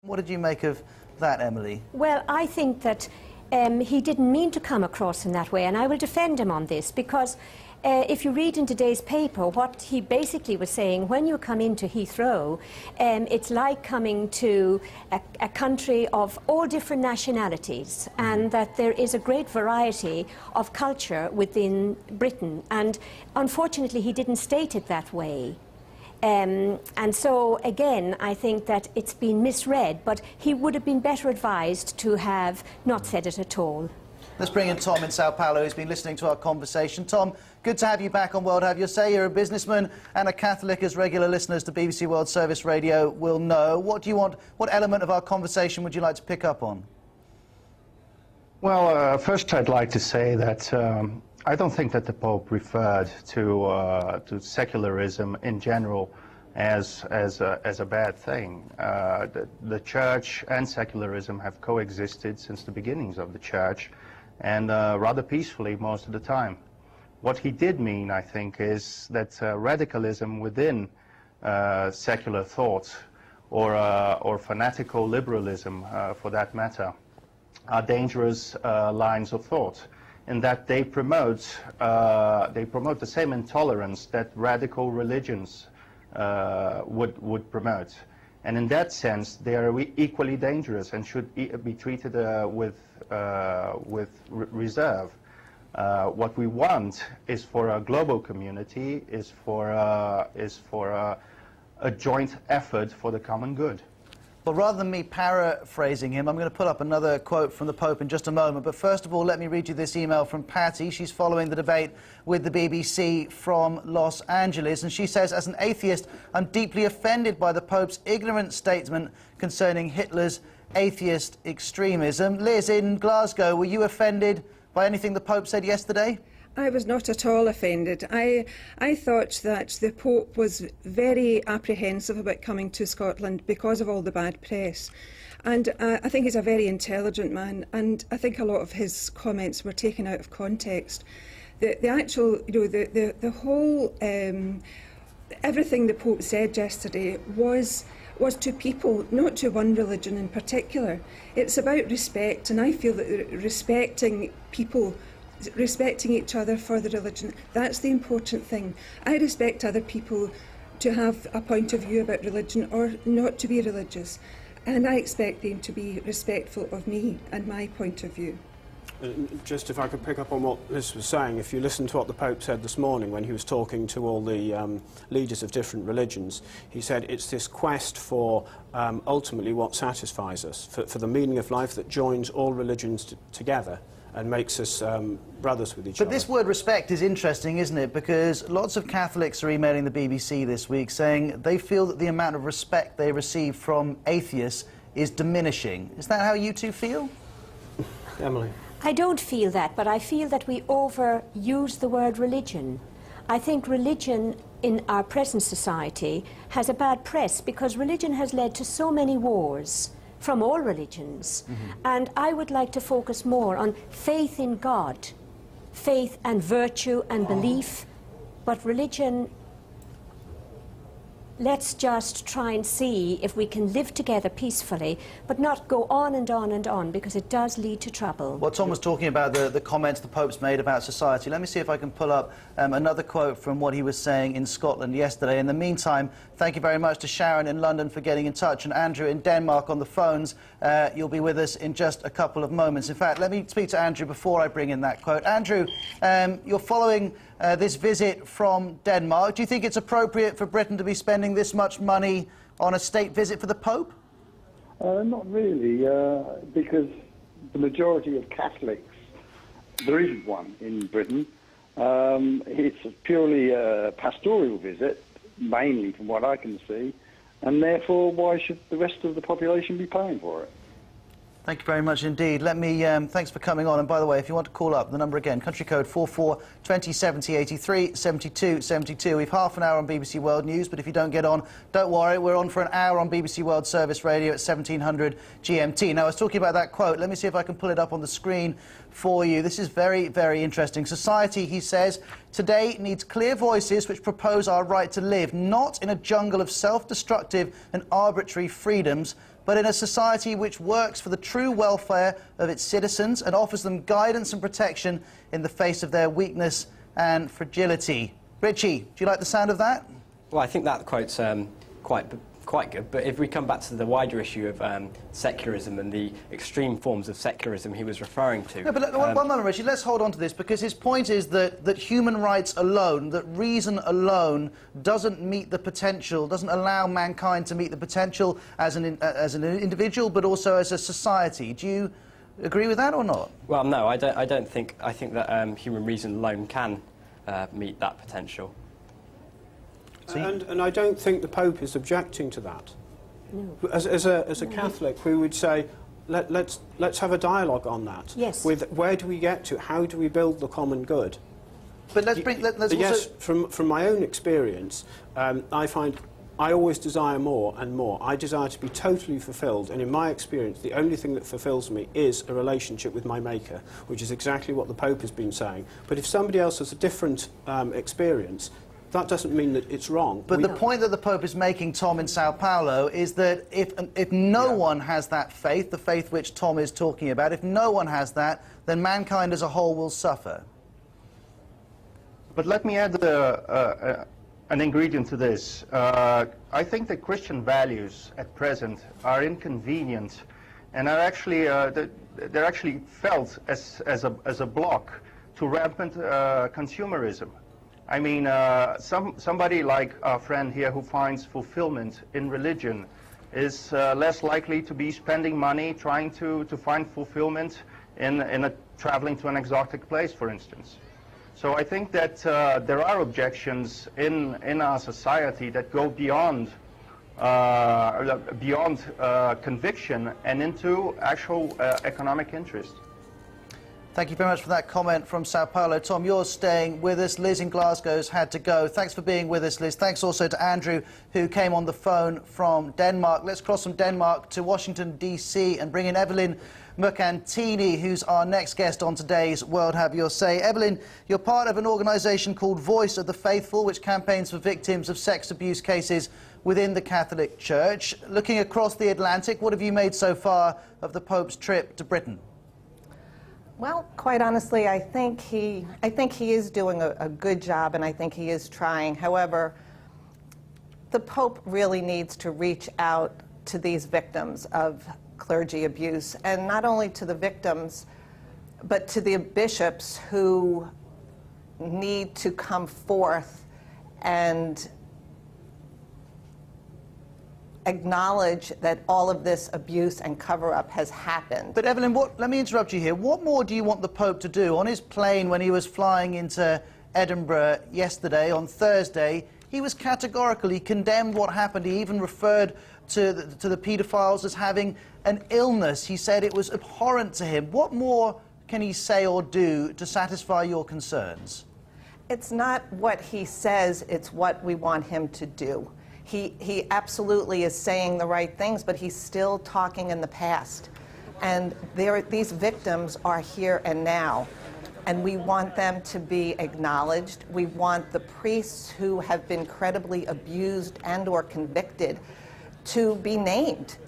What did you make of that, Emily? Well, I think that he didn't mean to come across in that way, and I will defend him on this, because if you read in today's paper, what he basically was saying, when you come into Heathrow, it's like coming to a country of all different nationalities, and that there is a great variety of culture within Britain. And unfortunately, he didn't state it that way. And so, again, I think that it's been misread, but he would have been better advised to have not said it at all. Let's bring in Tom in Sao Paulo, who's been listening to our conversation. Tom, good to have you back on World Have Your Say. You're a businessman and a Catholic, as regular listeners to BBC World Service Radio will know. What element of our conversation would you like to pick up on? Well, first I'd like to say that I don't think that the Pope referred to secularism in general as a bad thing. The Church and secularism have coexisted since the beginnings of the Church, and rather peacefully most of the time. What he did mean, I think, is that radicalism within secular thought, or fanatical liberalism, for that matter, are dangerous lines of thought, in that they promote the same intolerance that radical religions would promote. And in that sense, they are equally dangerous and should be treated with reserve. What we want is for a global community, is for a joint effort for the common good. Well, rather than me paraphrasing him, I'm going to pull up another quote from the Pope in just a moment. But first of all, let me read you this email from Patty. She's following the debate with the BBC from Los Angeles. And she says, as an atheist, I'm deeply offended by the Pope's ignorant statement concerning Hitler's atheist extremism. Liz, in Glasgow, were you offended by anything the Pope said yesterday? I was not at all offended. I thought that the Pope was very apprehensive about coming to Scotland because of all the bad press. And I think he's a very intelligent man, and I think a lot of his comments were taken out of context. The actual, the whole, everything the Pope said yesterday was to people, not to one religion in particular. It's about respect, and I feel that respecting people, respecting each other for the religion, that's the important thing. I respect other people to have a point of view about religion or not to be religious, and I expect them to be respectful of me and my point of view. Just if I could pick up on what Liz was saying, if you listen to what the Pope said this morning when he was talking to all the leaders of different religions, he said it's this quest for ultimately what satisfies us, for the meaning of life that joins all religions together and makes us brothers with each other. But this word respect is interesting, isn't it? Because lots of Catholics are emailing the BBC this week saying they feel that the amount of respect they receive from atheists is diminishing. Is that how you two feel? Emily? I don't feel that, but I feel that we overuse the word religion. I think religion in our present society has a bad press because religion has led to so many wars from all religions. And I would like to focus more on faith in God, faith and virtue and belief, but religion, let's just try and see if we can live together peacefully, but not go on and on and on, because it does lead to trouble. Well, Tom was talking about the comments the Pope's made about society. Let me see if I can pull up another quote from what he was saying in Scotland yesterday. In the meantime, thank you very much to Sharon in London for getting in touch, and Andrew in Denmark on the phones. You'll be with us in just a couple of moments. In fact, let me speak to Andrew before I bring in that quote. Andrew, you're following this visit from Denmark. Do you think it's appropriate for Britain to be spending this much money on a state visit for the Pope? Not really, because the majority of Catholics, there isn't one in Britain. It's purely a pastoral visit, mainly from what I can see, and therefore why should the rest of the population be paying for it? Thank you very much indeed. Let me, thanks for coming on. And by the way, if you want to call up, the number again, country code 44 20 70 83 72 72. We've half an hour on BBC World News, but if you don't get on, don't worry. We're on for an hour on BBC World Service Radio at 1700 GMT. Now, I was talking about that quote. Let me see if I can pull it up on the screen for you. This is very, very interesting. Society, he says, today needs clear voices which propose our right to live, not in a jungle of self-destructive and arbitrary freedoms, but in a society which works for the true welfare of its citizens and offers them guidance and protection in the face of their weakness and fragility. Richie, do you like the sound of that? Well, I think that quote's quite good, but if we come back to the wider issue of secularism and the extreme forms of secularism he was referring to... No, but one moment, Richie, let's hold on to this, because his point is that human rights alone, that reason alone doesn't meet the potential, doesn't allow mankind to meet the potential as an individual, but also as a society. Do you agree with that or not? Well, no, I don't think... I think that human reason alone can meet that potential. And I don't think the Pope is objecting to that. No. As a Catholic, we would say, let's have a dialogue on that. Yes. With where do we get to? How do we build the common good? But let's yes, also... from my own experience, I find I always desire more and more. I desire to be totally fulfilled, and in my experience, the only thing that fulfills me is a relationship with my Maker, which is exactly what the Pope has been saying. But if somebody else has a different experience, that doesn't mean that it's wrong. But the point that the Pope is making, Tom, in Sao Paulo, is that if no one has that faith, the faith which Tom is talking about, if no one has that, then mankind as a whole will suffer. But let me add an ingredient to this. I think that Christian values at present are inconvenient and are actually they're actually felt as a block to rampant consumerism. I mean, somebody like our friend here who finds fulfillment in religion is less likely to be spending money trying to find fulfillment in traveling to an exotic place, for instance. So I think that there are objections in our society that go beyond conviction and into actual economic interest. Thank you very much for that comment from Sao Paulo. Tom, you're staying with us. Liz in Glasgow's had to go. Thanks for being with us, Liz. Thanks also to Andrew, who came on the phone from Denmark. Let's cross from Denmark to Washington, D.C. and bring in Evelyn Mercantini, who's our next guest on today's World Have Your Say. Evelyn, you're part of an organisation called Voice of the Faithful, which campaigns for victims of sex abuse cases within the Catholic Church. Looking across the Atlantic, what have you made so far of the Pope's trip to Britain? Well, quite honestly, I think he is doing a good job, and I think he is trying. However, the Pope really needs to reach out to these victims of clergy abuse, and not only to the victims, but to the bishops who need to come forth and acknowledge that all of this abuse and cover-up has happened. But Evelyn, let me interrupt you here. What more do you want the Pope to do? On his plane when he was flying into Edinburgh yesterday, on Thursday, he was categorical. He condemned what happened. He even referred to the paedophiles as having an illness. He said it was abhorrent to him. What more can he say or do to satisfy your concerns? It's not what he says, it's what we want him to do. He absolutely is saying the right things, but he's still talking in the past. And these victims are here and now, and we want them to be acknowledged. We want the priests who have been credibly abused and or convicted to be named